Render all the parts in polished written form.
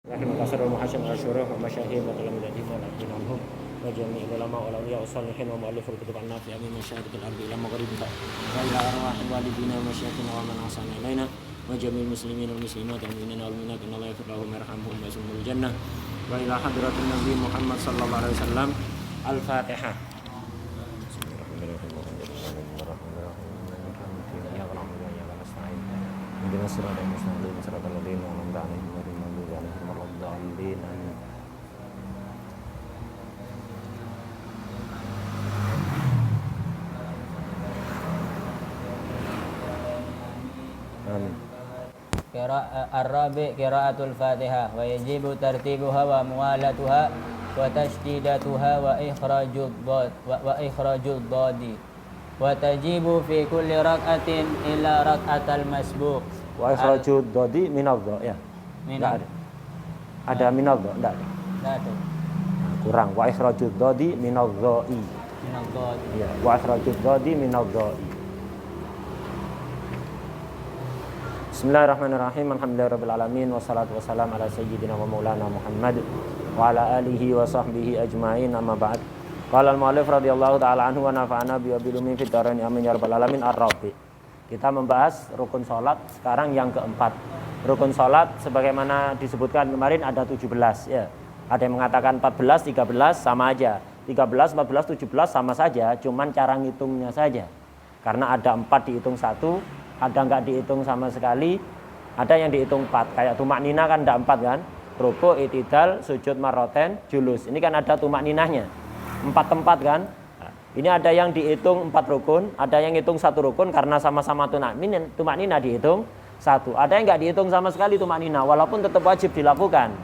رحمك أسر المحسن الشروح ومشاهير وتلامذتهم والعبدين عنهم وجميع العلماء والأولياء والصالحين ومؤلف الكتب النافعة من مشارق الأرض إلى مغربها وإلى أرواح والدينا ومشايخنا ومن أحسن إلينا وجميع المسلمين والمسلمات والمؤمنين والمؤمنات إن الله يغفر لهم ويرحمهم ويسلمهم الجنة وإلى حضرة النبي محمد صلى الله عليه وسلم الفاتحة. اهدنا الصراط المستقيم صراط الذين أنعمت عليهم غير المغضوب عليهم ولا الضالين آمين. آمين. الرابع قراءة الفاتحة ويجب ترتيبها وموالاتها وتشديداتها وإخراج الضاد وتجيب في كل ركعة إلا ركعة المسبوق. وإخراج الضاد من الضاء ya. Enggak ada. Ada min adh-dha? Enggak ada. Enggak ada. Kurang. Wa ikhrajud dhadi min adh-dha'i. Min adh-dha'i. Ya, wa ikhrajud dhadi min adh-dha'i. Bismillahirrahmanirrahim. Alhamdulillahirabbil alamin wassalatu wassalamu ala sayyidina wa maulana Muhammad wa ala alihi wa sahbihi ajmain. Amma ba'd. Qala al-mu'allif radhiyallahu ta'ala anhu wa nafa'ana bi wabilumin fid dharain amin ya rabbal alamin. Ar-rabi'. Kita membahas rukun salat sekarang yang keempat. Rukun salat sebagaimana disebutkan kemarin ada 17 ya. Ada yang mengatakan 14, 13 sama aja. 13, 14, 17 sama saja, cuman cara ngitungnya saja. Karena ada 4 dihitung 1, ada enggak dihitung sama sekali, ada yang dihitung 4. Kayak tumak nina kan ada 4 kan? Ruku, i'tidal, sujud marroten, julus. Ini kan ada tumak ninahnya. 4 tempat kan? Nah, ini ada yang dihitung 4 rukun, ada yang hitung 1 rukun karena sama-sama tumak nina dihitung 1. Ada yang enggak dihitung sama sekali tumak nina, walaupun tetap wajib dilakukan.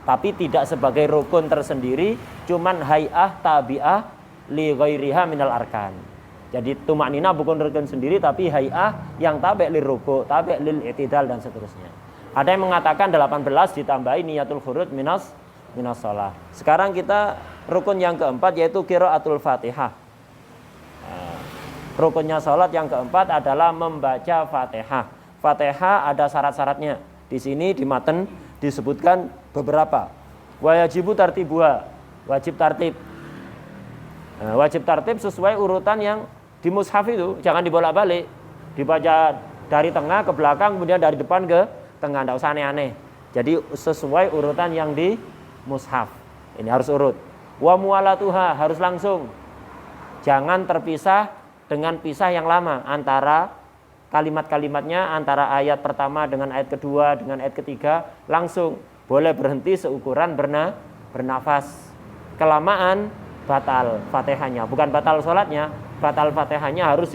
Tapi tidak sebagai rukun tersendiri, cuman hay'ah tabi'ah li ghairiha minal arkan. Jadi tumak nina bukan rukun sendiri, tapi hay'ah yang tabi' lil ruku', tabi' lil i'tidal dan seterusnya. Ada yang mengatakan 18 ditambahi niyatul khuruj minas shalah. Sekarang kita rukun yang keempat yaitu qiraatul Fatihah. Rukunnya salat yang keempat adalah membaca Fatihah. Fatihah ada syarat-syaratnya. Di sini di matan disebutkan beberapa. Wajibu tartibuha, wajib tartib. Wajib tartib sesuai urutan yang di mushaf itu, jangan dibolak-balik. Dibaca dari tengah ke belakang, kemudian dari depan ke tengah, enggak usah aneh-aneh. Jadi sesuai urutan yang di mushaf. Ini harus urut. Wa muwalatuha, harus langsung. Jangan terpisah dengan pisah yang lama antara kalimat-kalimatnya, antara ayat pertama dengan ayat kedua dengan ayat ketiga, langsung. Boleh berhenti seukuran bernafas. Kelamaan batal Fatihahnya, bukan batal sholatnya, batal Fatihahnya harus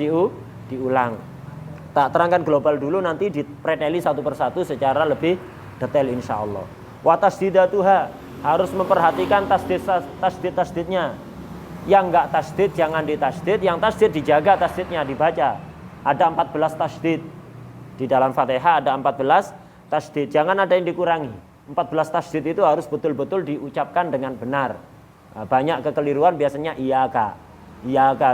diulang. Tak terangkan global dulu, nanti dipreteli satu persatu secara lebih detail insyaallah. Wa tasdidatuha, harus memperhatikan tasdid-tasdidnya. Yang enggak tasdid jangan ditasdid, yang tasdid dijaga tasdidnya, dibaca. Ada 14 tasdid. Di dalam Fatihah ada 14 tasdid, jangan ada yang dikurangi. 14 tasdid itu harus betul-betul diucapkan dengan benar. Banyak kekeliruan biasanya iyaka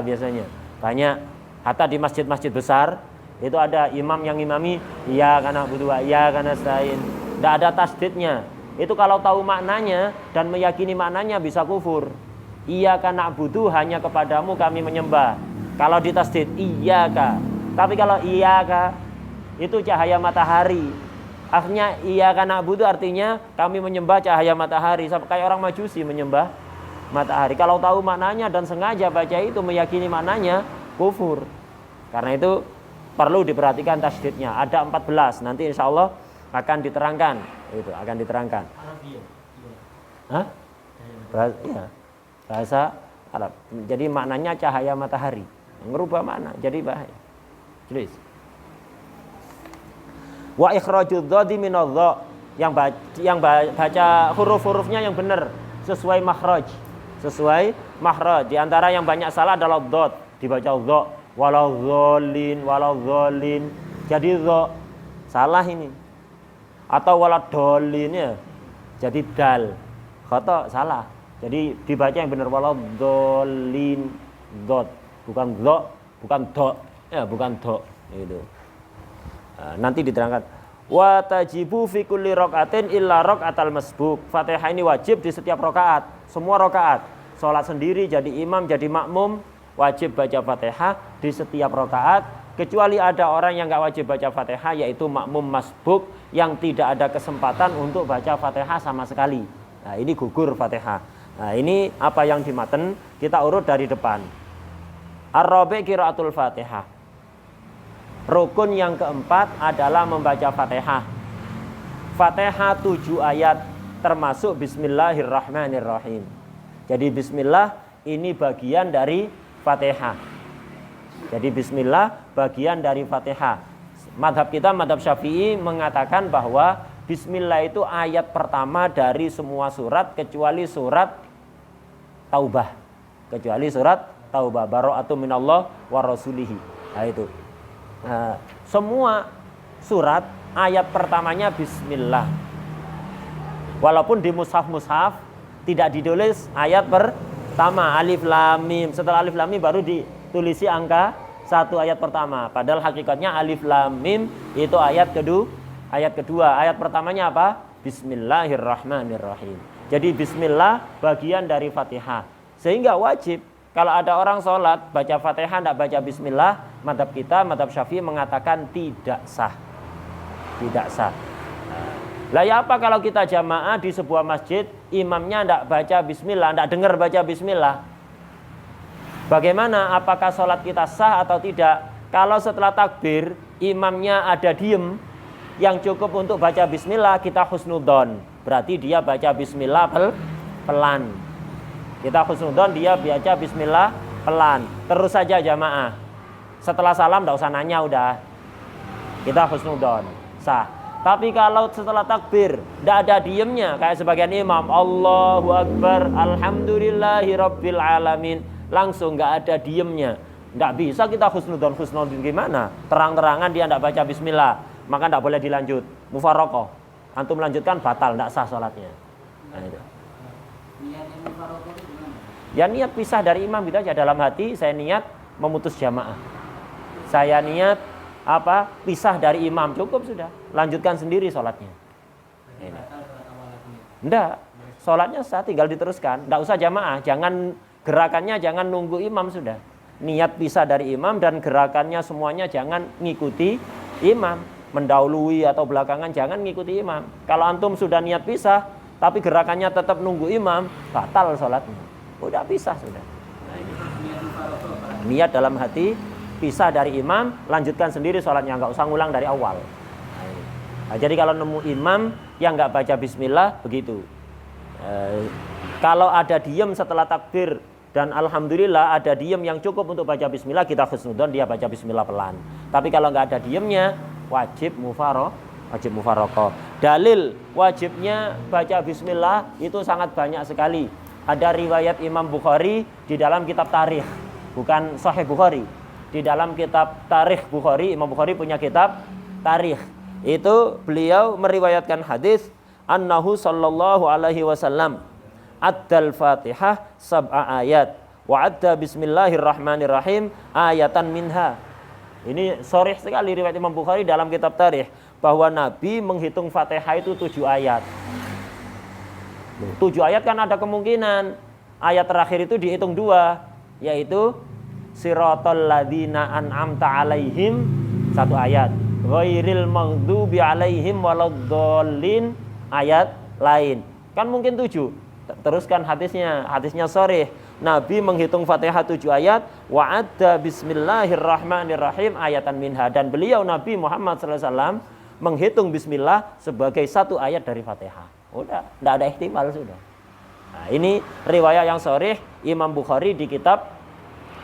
biasanya. Banyak, hatta di masjid-masjid besar itu ada imam yang imami iyyaka na'budu wa iyyaka nasta'in. Tidak ada tasdidnya. Itu kalau tahu maknanya dan meyakini maknanya bisa kufur. Iyyaka na'budu, hanya kepadamu kami menyembah. Kalau ditasdid iyyaka. Tapi kalau iyyaka itu cahaya matahari. Akhirnya iyyaka na'budu artinya kami menyembah cahaya matahari. Kayak orang Majusi menyembah matahari. Kalau tahu maknanya dan sengaja baca itu, meyakini maknanya, kufur. Karena itu perlu diperhatikan tasdidnya. Ada 14. Nanti insya Allah akan diterangkan. Itu akan diterangkan. Hah? Bahasa Arab. Jadi maknanya cahaya matahari. Merubah makna jadi bahaya. Tulis. Wa ikhrajud dhadi min adh-dha, yang baca huruf-hurufnya yang benar sesuai makhraj. Sesuai makhraj. Di antara yang banyak salah adalah dhad, dibaca dha, waladhdallin. Jadi dha salah ini. Atau waladhdallin ya. Jadi dal. Khata salah. Jadi dibaca yang benar waladhdallin, dhad, bukan dha, bukan dha. Ya, bukan dha. Itu. Nanti diterangkan Wa tajibu fi kulli rakaatin illa rakaatal masbuk. Fatihah ini wajib di setiap rakaat, semua rakaat. Salat sendiri, jadi imam, jadi makmum, wajib baca Fatihah di setiap rakaat, kecuali ada orang yang enggak wajib baca Fatihah, yaitu makmum masbuk yang tidak ada kesempatan untuk baca Fatihah sama sekali. Nah, ini gugur Fatihah. Nah, ini apa yang di matan, kita urut dari depan. Ar-rabi' qiraatul Fatihah. Rukun yang keempat adalah membaca Fatihah. Fatihah 7 ayat, termasuk Bismillahirrahmanirrahim. Jadi Bismillah ini bagian dari Fatihah. Jadi Bismillah bagian dari Fatihah. Madhab kita, madhab Syafi'i, mengatakan bahwa Bismillah itu ayat pertama dari semua surat kecuali surat Taubah. Kecuali surat Taubah, bara'atu minallah wa rasulihi. Nah itu. Nah, semua surat ayat pertamanya Bismillah. Walaupun di mushaf-mushaf tidak ditulis ayat pertama Alif Lam Mim. Setelah Alif Lam Mim baru ditulisi angka 1 ayat pertama. Padahal hakikatnya Alif Lam Mim itu ayat kedua. Ayat pertamanya apa? Bismillahirrahmanirrahim. Jadi Bismillah bagian dari Fatihah. Sehingga wajib kalau ada orang sholat baca Fatihah tidak baca Bismillah, madhab kita, madhab Syafi'i mengatakan tidak sah. Tidak sah. Lah ya apa kalau kita jamaah di sebuah masjid, imamnya tidak baca Bismillah, tidak dengar baca Bismillah? Bagaimana? Apakah sholat kita sah atau tidak? Kalau setelah takbir imamnya ada diem, yang cukup untuk baca Bismillah, kita husnudzon. Berarti dia baca Bismillah pelan. Kita husnudzon dia baca Bismillah pelan. Terus saja jamaah. Setelah salam tidak usah nanya, udah. Kita husnudzon, sah. Tapi kalau setelah takbir tidak ada diemnya, kayak sebagian imam Allahu Akbar, Alhamdulillahi Rabbil Alamin, langsung nggak ada diemnya, tidak bisa kita husnudzon gimana? Terang-terangan dia tidak baca Bismillah, maka tidak boleh dilanjut. Mufaraqah, antum lanjutkan batal, tidak sah sholatnya. Nah, itu. Ya niat pisah dari imam gitu aja, dalam hati saya niat memutus jamaah. Saya niat pisah dari imam, cukup sudah. Lanjutkan sendiri sholatnya. Enggak, sholatnya sah, tinggal diteruskan. Enggak usah jamaah, jangan gerakannya jangan nunggu imam sudah. Niat pisah dari imam dan gerakannya semuanya jangan ngikuti imam. Mendahului atau belakangan jangan ngikuti imam. Kalau antum sudah niat pisah, tapi gerakannya tetap nunggu imam, batal sholatnya. Udah pisah sudah. Nah, ini. Niat dalam hati, pisah dari imam, lanjutkan sendiri sholatnya, nggak usah ngulang dari awal. Nah, jadi kalau nemu imam yang nggak baca Bismillah, begitu. Kalau ada diem setelah takbir dan alhamdulillah ada diem yang cukup untuk baca Bismillah, kita husnudzon dia baca Bismillah pelan. Tapi kalau nggak ada diemnya, wajib mufaraqah. Dalil wajibnya baca Bismillah itu sangat banyak sekali. Ada riwayat Imam Bukhari di dalam kitab Tarikh, bukan Sahih Bukhari. Di dalam kitab Tarikh Bukhari, Imam Bukhari punya kitab Tarikh. Itu beliau meriwayatkan hadis annahu sallallahu alaihi wasallam addal Fatihah sab'a ayat wa adda bismillahirrahmanirrahim ayatan minha. Ini sharih sekali riwayat Imam Bukhari dalam kitab Tarikh bahwa Nabi menghitung Fatihah itu 7 ayat. 7 ayat kan ada kemungkinan ayat terakhir itu dihitung 2, yaitu siratal ladzina an'amta alaihim 1 ayat, ghairil maghdubi alaihim waladdallin ayat lain. Kan mungkin 7. Teruskan hadisnya sharih. Nabi menghitung Fatihah 7 ayat, wa adda bismillahirrahmanirrahim ayatan minha, dan beliau Nabi Muhammad SAW menghitung bismillah sebagai 1 ayat dari Fatihah. Udah, tidak ada ihtimal sudah. Nah, ini riwayat yang sharih Imam Bukhari di kitab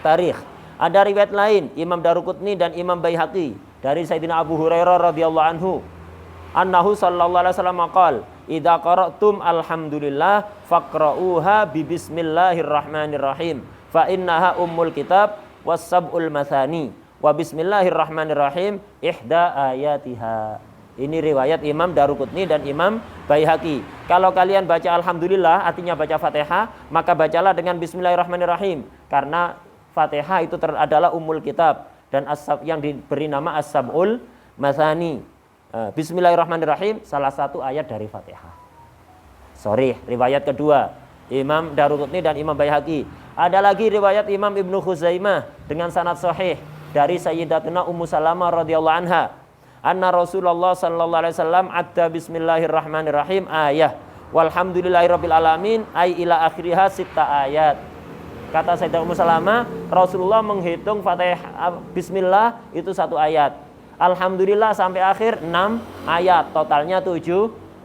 Tarikh. Ada riwayat lain Imam Daruqutni dan Imam Baihaqi dari Sayyidina Abu Hurairah radhiyallahu anhu, annahu sallallahu alaihi wasallam qala, idza qara'tum alhamdulillah faqra'uha bi bismillahirrahmanirrahim fa innaha ummul kitab was sab'ul mathani wa bismillahirrahmanirrahim ihda ayatiha. Ini riwayat Imam Daruqutni dan Imam Baihaqi. Kalau kalian baca alhamdulillah artinya baca Fatihah, maka bacalah dengan bismillahirrahmanirrahim, karena Fatihah itu adalah ummul kitab dan yang diberi nama as-sab'ul mathani. Bismillahirrahmanirrahim salah satu ayat dari Fatihah. Sorry, riwayat kedua Imam Daruqutni dan Imam Baihaqi. Ada lagi riwayat Imam Ibnu Khuzaimah dengan sanad sahih dari Sayyidatuna Ummu Salamah radhiyallahu anha. Anna Rasulullah sallallahu alaihi wasallam adda bismillahirrahmanirrahim ayah walhamdulillahirabbil alamin ay ila akhiriha sitta ayat. Kata Sayyidatuna Ummu Salamah, Rasulullah menghitung Fatihah bismillah itu 1 ayat. Alhamdulillah sampai akhir 6 ayat, totalnya 7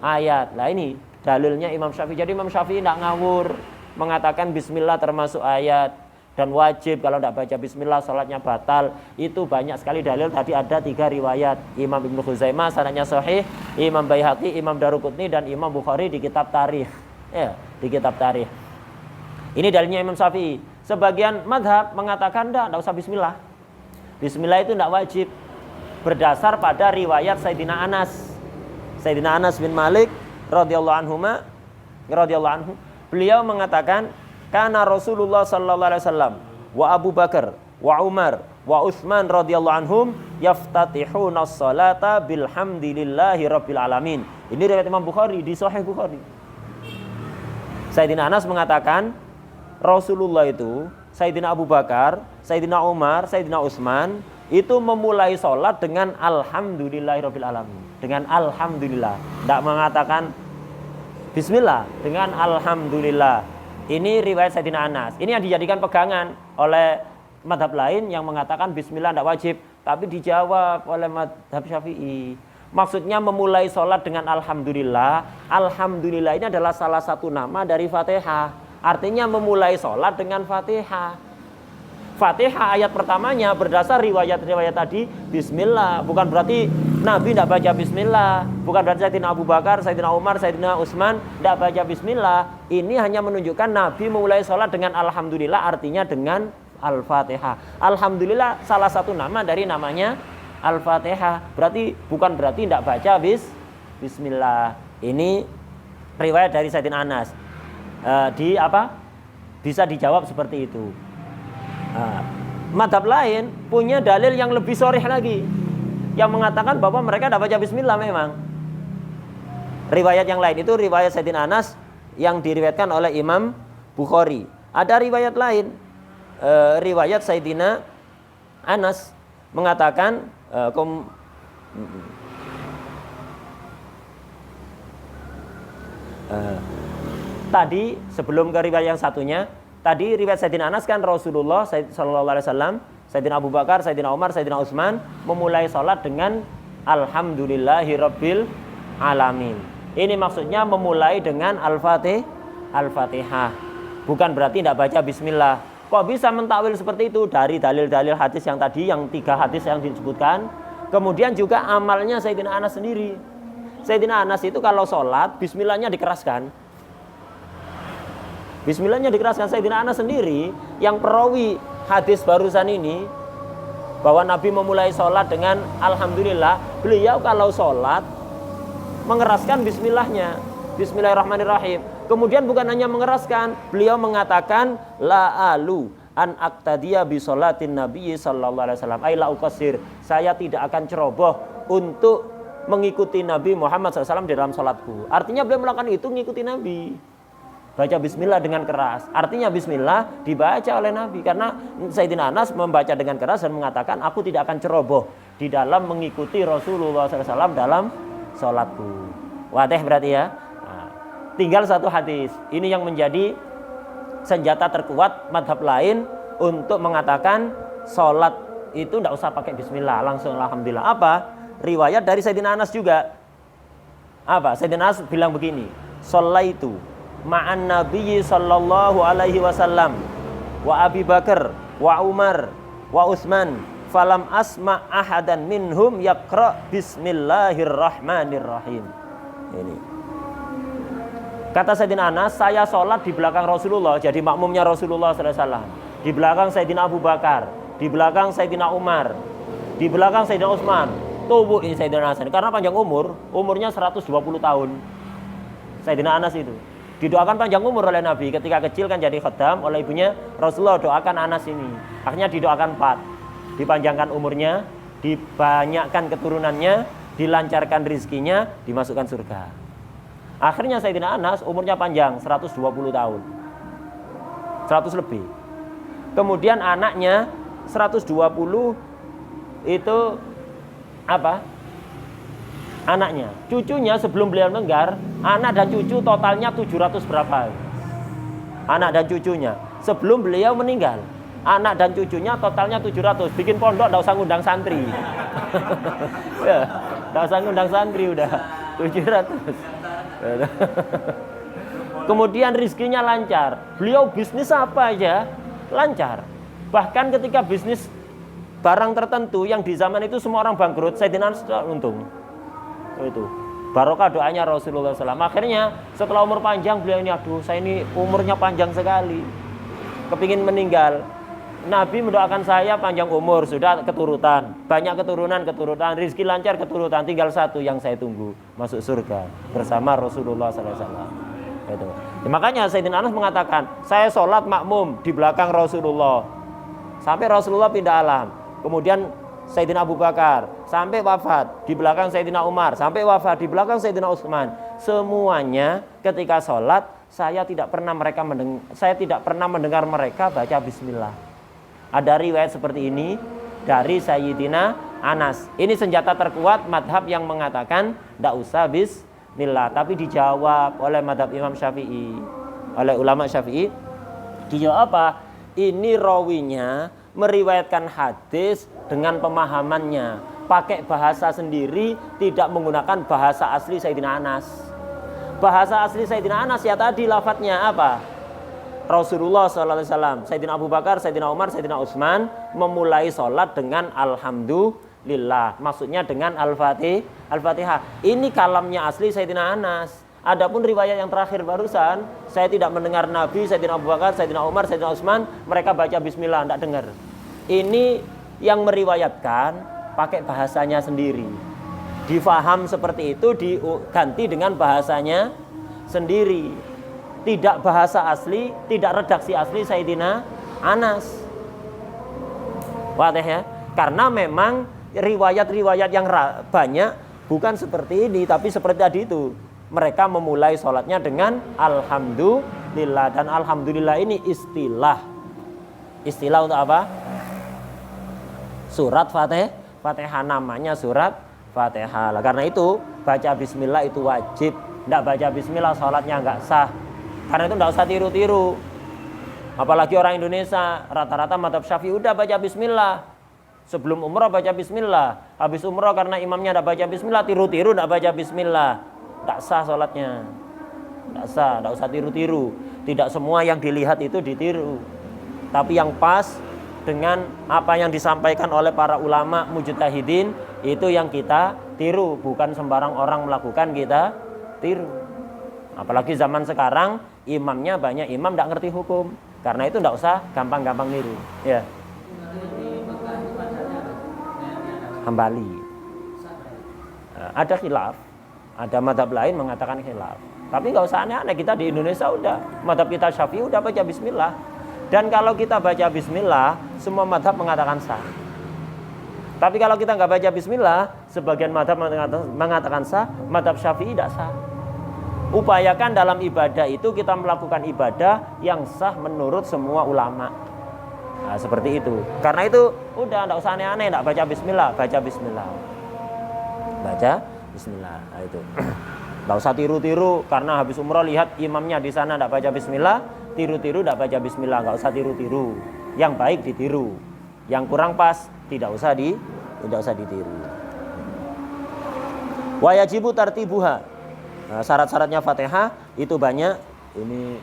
ayat. Nah ini dalilnya Imam Syafi'i. Jadi Imam Syafi'i tidak ngawur, mengatakan bismillah termasuk ayat dan wajib kalau tidak baca bismillah salatnya batal. Itu banyak sekali dalil. Tadi ada 3 riwayat, Imam Ibnu Khuzaimah sanadnya sahih, Imam Baihaqi, Imam Daruqutni dan Imam Bukhari di kitab tarikh. Ya, di kitab tarikh. Ini dalilnya Imam Syafi'i. Sebagian madhab mengatakan tidak usah bismillah. Bismillah itu tidak wajib. Berdasar pada riwayat Sayyidina Anas. Sayyidina Anas bin Malik radhiyallahu anhu, beliau mengatakan kana Rasulullah sallallahu alaihi wasallam wa Abu Bakar wa Umar wa Utsman radhiyallahu anhum yaftatihuna as-salata bilhamdilillahi rabbil alamin. Ini riwayat Imam Bukhari di Sahih Bukhari. Sayyidina Anas mengatakan Rasulullah itu, Sayyidina Abu Bakar, Sayyidina Umar, Sayyidina Utsman itu memulai sholat dengan alhamdulillahirabbil alamin. Dengan alhamdulillah. Tidak mengatakan bismillah, dengan alhamdulillah. Ini riwayat Sayyidina Anas. Ini yang dijadikan pegangan oleh madhab lain yang mengatakan bismillah tidak wajib. Tapi dijawab oleh madhab Syafi'i. Maksudnya memulai sholat dengan alhamdulillah. Alhamdulillah ini adalah salah satu nama dari Fatihah. Artinya memulai sholat dengan Fatihah. Fatihah ayat pertamanya berdasar riwayat-riwayat tadi bismillah. Bukan berarti Nabi tidak baca bismillah. Bukan berarti Sayyidina Abu Bakar, Sayyidina Umar, Sayyidina Utsman tidak baca bismillah. Ini hanya menunjukkan Nabi memulai sholat dengan alhamdulillah, artinya dengan Al-Fatihah. Alhamdulillah salah satu nama dari namanya Al-Fatihah. Bukan berarti tidak baca bismillah. Ini riwayat dari Sayyidina Anas. Bisa dijawab seperti itu. Madhab lain punya dalil yang lebih sharih lagi, yang mengatakan bahwa mereka tidak baca bismillah memang. Riwayat yang lain itu riwayat Sayyidina Anas yang diriwayatkan oleh Imam Bukhari. Ada riwayat lain, riwayat Sayyidina Anas mengatakan tadi sebelum ke riwayat yang satunya, tadi riwayat Sayyidina Anas kan Rasulullah sallallahu alaihi wasallam, Sayyidina Abu Bakar, Sayyidina Umar, Sayyidina Utsman memulai salat dengan alhamdulillahirabbil alamin. Ini maksudnya memulai dengan Al-Fatihah. Bukan berarti tidak baca bismillah. Kok bisa mentakwil seperti itu? Dari dalil-dalil hadis yang tadi, yang 3 hadis yang disebutkan. Kemudian juga amalnya Sayyidina Anas sendiri. Sayyidina Anas itu kalau salat bismillahnya dikeraskan. Bismillahnya dikeraskan. Sayyidina Anas sendiri yang perawi hadis barusan ini, bahwa Nabi memulai sholat dengan alhamdulillah, beliau kalau sholat mengeraskan bismillahnya, bismillahirrahmanirrahim. Kemudian bukan hanya mengeraskan, beliau mengatakan la alu an aqtadiya bi sholatin Nabi sallallahu alaihi wasallam ay la uqassir. Saya tidak akan ceroboh untuk mengikuti Nabi Muhammad SAW di dalam sholatku. Artinya beliau melakukan itu mengikuti Nabi. Baca bismillah dengan keras. Artinya bismillah dibaca oleh Nabi. Karena Sayyidina Anas membaca dengan keras dan mengatakan aku tidak akan ceroboh di dalam mengikuti Rasulullah SAW dalam sholatku. Wadih berarti ya. Nah, tinggal satu hadis. Ini yang menjadi senjata terkuat madhab lain untuk mengatakan sholat itu tidak usah pakai bismillah, langsung alhamdulillah. Apa? Riwayat dari Sayyidina Anas juga. Apa? Sayyidina Anas bilang begini, shallaitu ma'an nabiyyi sallallahu alaihi wasallam wa Abi Bakar wa Umar wa Utsman falam asma ahadan minhum yaqra bismillahirrahmanirrahim. Ini kata Sayyidina Anas, saya sholat di belakang Rasulullah, jadi makmumnya Rasulullah SAW, di belakang Sayyidina Abu Bakar, di belakang Sayyidina Umar, di belakang Sayyidina Utsman. Tubuh ini Sayyidina Anas, karena panjang umurnya 120 tahun. Sayyidina Anas itu didoakan panjang umur oleh Nabi. Ketika kecil kan jadi khaddam oleh ibunya, Rasulullah doakan Anas ini. Akhirnya didoakan 4. Dipanjangkan umurnya, dibanyakkan keturunannya, dilancarkan rizkinya, dimasukkan surga. Akhirnya Sayyidina Anas umurnya panjang 120 tahun. 100 lebih. Kemudian anaknya 120 itu apa? Anaknya, cucunya sebelum beliau meninggal, anak dan cucu totalnya 700 berapa? Anak dan cucunya sebelum beliau meninggal, anak dan cucunya totalnya 700. Bikin pondok enggak usah ngundang santri. Ya, enggak usah ngundang santri udah 700. Kemudian rizkinya lancar. Beliau bisnis apa aja lancar. Bahkan ketika bisnis barang tertentu yang di zaman itu semua orang bangkrut, Sayyidina Anas untung. Itu barokah doanya Rasulullah SAW. Akhirnya setelah umur panjang beliau ini, aduh saya ini umurnya panjang sekali, kepingin meninggal. Nabi mendoakan saya panjang umur, sudah keturutan, banyak keturunan, rizki lancar keturutan, tinggal satu yang saya tunggu, masuk surga bersama Rasulullah SAW. Itu. Ya, makanya Sayyidina Anas mengatakan, saya sholat makmum di belakang Rasulullah sampai Rasulullah pindah alam. Kemudian Sayyidina Abu Bakar sampai wafat di belakang Sayyidina Umar, sampai wafat di belakang Sayyidina Utsman. Semuanya ketika sholat saya tidak pernah mendengar mereka baca bismillah. Ada riwayat seperti ini dari Sayyidina Anas. Ini senjata terkuat madhab yang mengatakan tidak usah bismillah, tapi dijawab oleh madhab Imam Syafi'i, oleh ulama Syafi'i. Dijawab apa? Ini rawinya meriwayatkan hadis dengan pemahamannya, pakai bahasa sendiri, tidak menggunakan bahasa asli Sayyidina Anas. Bahasa asli Sayyidina Anas ya tadi lafadznya apa? Rasulullah SAW, Sayyidina Abu Bakar, Sayyidina Umar, Sayyidina Utsman memulai sholat dengan Alhamdulillah, maksudnya dengan Al-Fatihah. Ini kalamnya asli Sayyidina Anas. Adapun riwayat yang terakhir barusan, saya tidak mendengar Nabi, Sayyidina Abu Bakar, Sayyidina Umar, Sayyidina Utsman mereka baca bismillah, tidak dengar. Ini yang meriwayatkan pakai bahasanya sendiri. Difaham seperti itu, diganti dengan bahasanya sendiri. Tidak bahasa asli, tidak redaksi asli Sayyidina Anas. Wadah ya? Karena memang riwayat-riwayat yang banyak bukan seperti ini, tapi seperti tadi itu. Mereka memulai sholatnya dengan Alhamdulillah. Dan Alhamdulillah ini istilah. Istilah untuk apa? Surat Fatihah, namanya surat Fatihah. Karena itu baca bismillah itu wajib. Tidak baca bismillah sholatnya nggak sah. Karena itu tidak usah tiru-tiru. Apalagi orang Indonesia, rata-rata madhab Syafi'i udah baca bismillah. Sebelum umrah baca bismillah. Habis umrah karena imamnya tidak baca bismillah, tiru-tiru tidak baca bismillah. Tak sah sholatnya, tak sah, tak usah tiru-tiru. Tidak semua yang dilihat itu ditiru, tapi yang pas dengan apa yang disampaikan oleh para ulama mujtahidin itu yang kita tiru, bukan sembarang orang melakukan kita tiru. Apalagi zaman sekarang imamnya banyak imam tidak ngerti hukum, karena itu tidak usah gampang-gampang niru. Ya. Hambali. Ada khilaf. Ada madhab lain mengatakan khilaf. Tapi nggak usah aneh-aneh, kita di Indonesia udah, madhab kita Syafi'i udah baca bismillah. Dan kalau kita baca bismillah, semua madhab mengatakan sah. Tapi kalau kita nggak baca bismillah, sebagian madhab mengatakan sah, madhab Syafi'i tidak sah. Upayakan dalam ibadah itu kita melakukan ibadah yang sah menurut semua ulama. Nah, seperti itu. Karena itu udah nggak usah aneh-aneh, nggak baca bismillah, baca bismillah. Baca bismillah. Nah, itu. Nggak usah tiru-tiru karena habis umrah lihat imamnya di sana nggak baca bismillah, tiru-tiru nggak baca bismillah, nggak usah tiru-tiru. Yang baik ditiru, yang kurang pas tidak usah ditiru. Wa yajibu tartibuha. Nah, syarat-syaratnya Fatihah itu banyak. Ini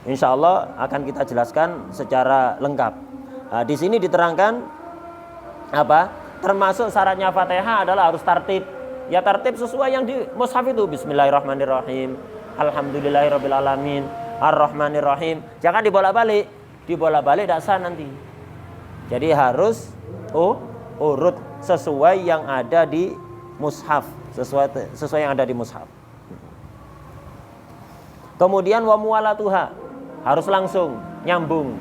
insya Allah akan kita jelaskan secara lengkap. Nah, di sini diterangkan apa? Termasuk syaratnya Fatihah adalah harus tartib. Ya tartib sesuai yang di mushaf itu. Bismillahirrahmanirrahim. Alhamdulillahirabbil alamin. Ar-Rahmanirrahim. Jangan dibolak-balik. Dibolak-balik tidak sah nanti. Jadi harus urut sesuai yang ada di mushaf, sesuai yang ada di mushaf. Kemudian wa muwalatuha, harus langsung nyambung.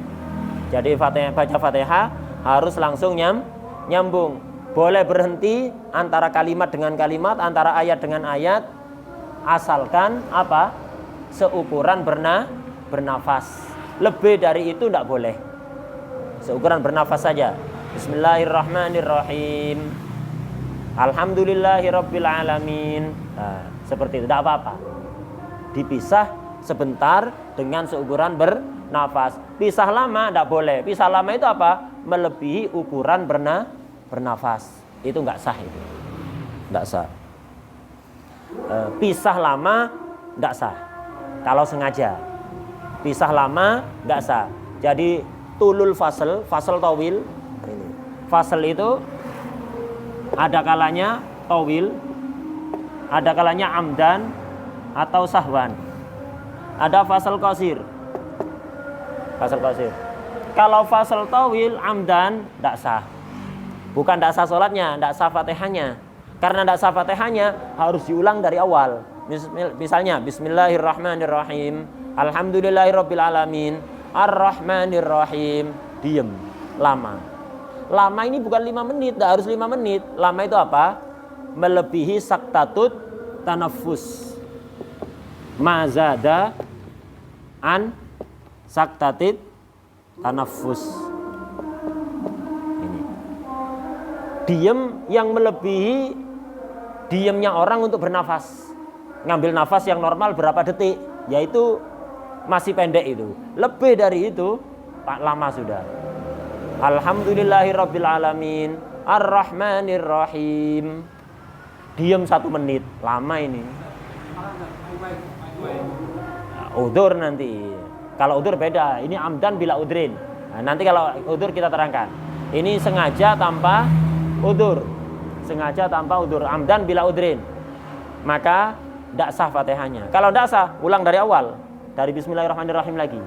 Jadi baca Fatihah harus langsung nyambung. Boleh berhenti antara kalimat dengan kalimat, antara ayat dengan ayat, asalkan apa? Seukuran bernafas. Lebih dari itu tidak boleh. Seukuran bernafas saja. Bismillahirrahmanirrahim. Alhamdulillahirabbil alamin. Nah, seperti itu, tidak apa-apa. Dipisah sebentar dengan seukuran bernafas. Pisah lama tidak boleh. Pisah lama itu apa? Melebihi ukuran bernafas. Itu nggak sah itu. Nggak sah. Pisah lama nggak sah. Kalau sengaja. Pisah lama nggak sah. Jadi tulul fasl tawil. Fasl itu ada kalanya tawil, ada kalanya amdan atau sahwan. Ada fasl qasir. Fasl qasir. Kalau fasl tawil amdan tidak sah. Bukan tidak sah sholatnya, tidak sah fatihahnya. Karena tidak sah fatihahnya harus diulang dari awal. Misalnya Bismillahirrahmanirrahim, Alhamdulillahirabbil alamin, Ar-Rahmanirrahim. Diem lama. Lama ini bukan 5 menit, tidak harus 5 menit. Lama itu apa? Melebihi saktatut tanafus. Mazada an saktatit tanafus. Ini. Diem yang melebihi diemnya orang untuk bernafas. Ngambil nafas yang normal berapa detik? Yaitu masih pendek itu. Lebih dari itu lama sudah. Alhamdulillahirabbil alamin, Ar-Rahmanirrahim. Diam 1 menit, lama ini. Udzur nanti. Kalau udzur beda, ini amdan bila udrin. Nah, nanti kalau udzur kita terangkan. Ini sengaja tanpa udzur. Sengaja tanpa udzur, amdan bila udrin. Maka tidak sah fatihahnya. Kalau tidak sah, ulang dari awal. Dari Bismillahirrahmanirrahim lagi.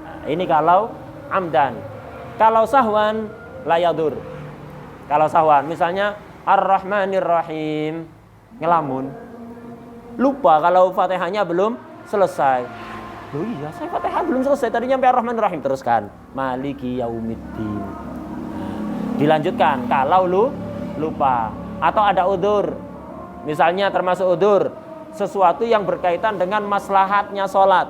Nah, ini kalau amdan. Kalau sahwan layadur. Kalau sahwan misalnya Ar-Rahmanirrahim, ngelamun, lupa kalau fatihahnya belum selesai. Loh iya, saya fatihah belum selesai, tadi nyampe Ar-Rahmanirrahim. Teruskan Maliki Yaumiddin. Dilanjutkan kalau lupa atau ada udzur. Misalnya termasuk udzur sesuatu yang berkaitan dengan maslahatnya sholat.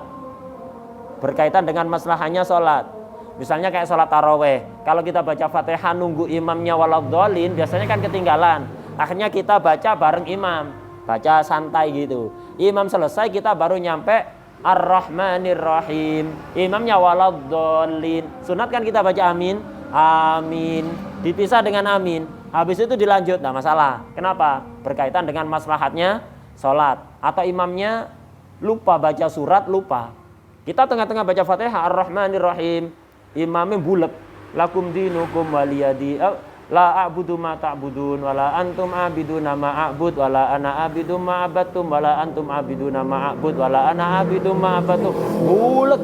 Berkaitan dengan maslahatnya sholat. Misalnya kayak sholat taraweh. Kalau kita baca fatihah nunggu imamnya waladhdallin, biasanya kan ketinggalan. Akhirnya kita baca bareng imam. Baca santai gitu. Imam selesai kita baru nyampe Ar-Rahmanirrahim. Imamnya waladhdallin. Sunat kan kita baca amin. Amin. Dipisah dengan amin. Habis itu dilanjut, tidak masalah. Kenapa? Berkaitan dengan maslahatnya sholat. Atau imamnya lupa baca surat, lupa. Kita tengah-tengah baca fatihah Ar-Rahmanirrahim. Imamnya bulat, lakum dinukum waliyadi, la a'budu ma ta'budun wala antum abiduna ma a'bud wala ana abidu ma abattum wala antum abiduna ma a'bud wala ana abidu ma abattum. Bulat.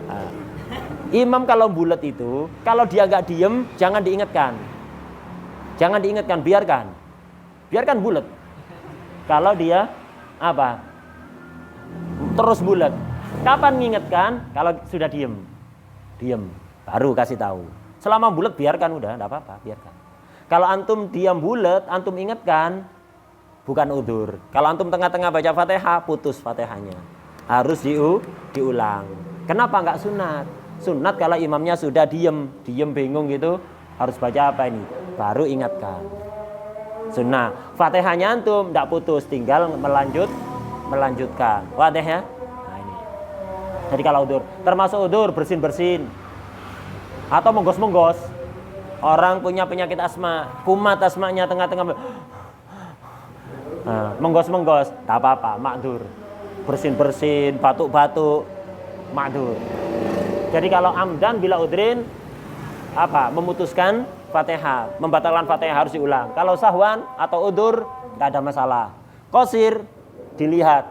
Nah, imam kalau bulat itu, kalau dia agak diem, jangan diingatkan. Jangan diingatkan, biarkan. Biarkan bulat. Kalau dia apa? Terus bulat. Kapan mengingatkan? Kalau sudah diem. Diem, baru kasih tahu. Selama bulat biarkan udah, enggak apa-apa, biarkan. Kalau antum diam bulat, antum ingatkan, bukan udzur. Kalau antum tengah-tengah baca Fatihah, putus Fatihahnya. Harus diulang. Kenapa enggak sunat? Sunat kalau imamnya sudah diem bingung gitu, harus baca apa ini? Baru ingatkan. Sunnah. Fatihahnya antum enggak putus, tinggal melanjutkan. Wadah ya? Jadi kalau udur, termasuk udur bersin-bersin atau menggos-menggos. Orang punya penyakit asma, kumat asmanya tengah-tengah, menggos-menggos, tak apa-apa, makdur. Bersin-bersin, batuk-batuk, makdur. Jadi kalau amdan bila udrin, apa? Memutuskan Fatihah, membatalkan Fatihah harus diulang. Kalau sahwan atau udur, tidak ada masalah. Qasir dilihat,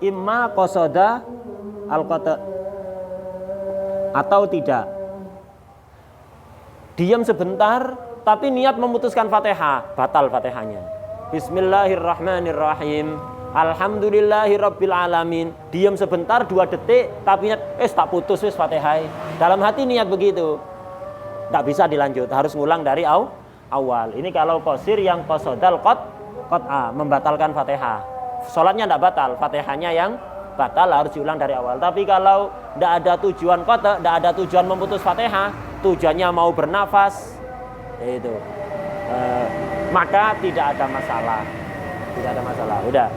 imma qasoda al-qata atau tidak. Diam sebentar tapi niat memutuskan Fatihah, batal Fatihahnya. Bismillahirrahmanirrahim, Alhamdulillahirabbil alamin. Diam sebentar 2 detik tapi niat tak putus wis Fatihah. Dalam hati niat begitu. Enggak bisa dilanjut, harus ngulang dari awal. Ini kalau qasir yang qasodal qat'a, membatalkan Fatihah. Sholatnya tidak batal, Fatihahnya yang batal, harus diulang dari awal. Tapi kalau tidak ada tujuan qat'a, tidak ada tujuan memutus Fatihah, tujuannya mau bernafas, itu maka tidak ada masalah. Tidak ada masalah. Udah,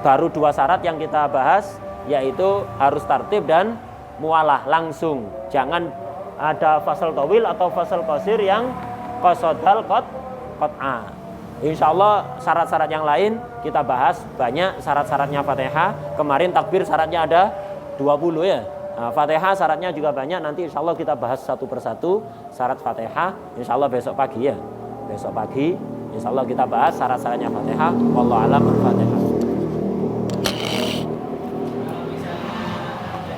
baru 2 syarat yang kita bahas, yaitu harus tartib dan mualah langsung. Jangan ada fasal tawil atau fasal qasir yang qasodal qat'a. Insya Allah syarat-syarat yang lain kita bahas banyak syarat-syaratnya Fatihah. Kemarin takbir syaratnya ada 20 ya. Nah, Fatihah syaratnya juga banyak. Nanti insya Allah kita bahas satu persatu syarat Fatihah. Insya Allah besok pagi ya. Besok pagi insya Allah kita bahas syarat-syaratnya Fatihah. Wallahu a'lam. Fatihah.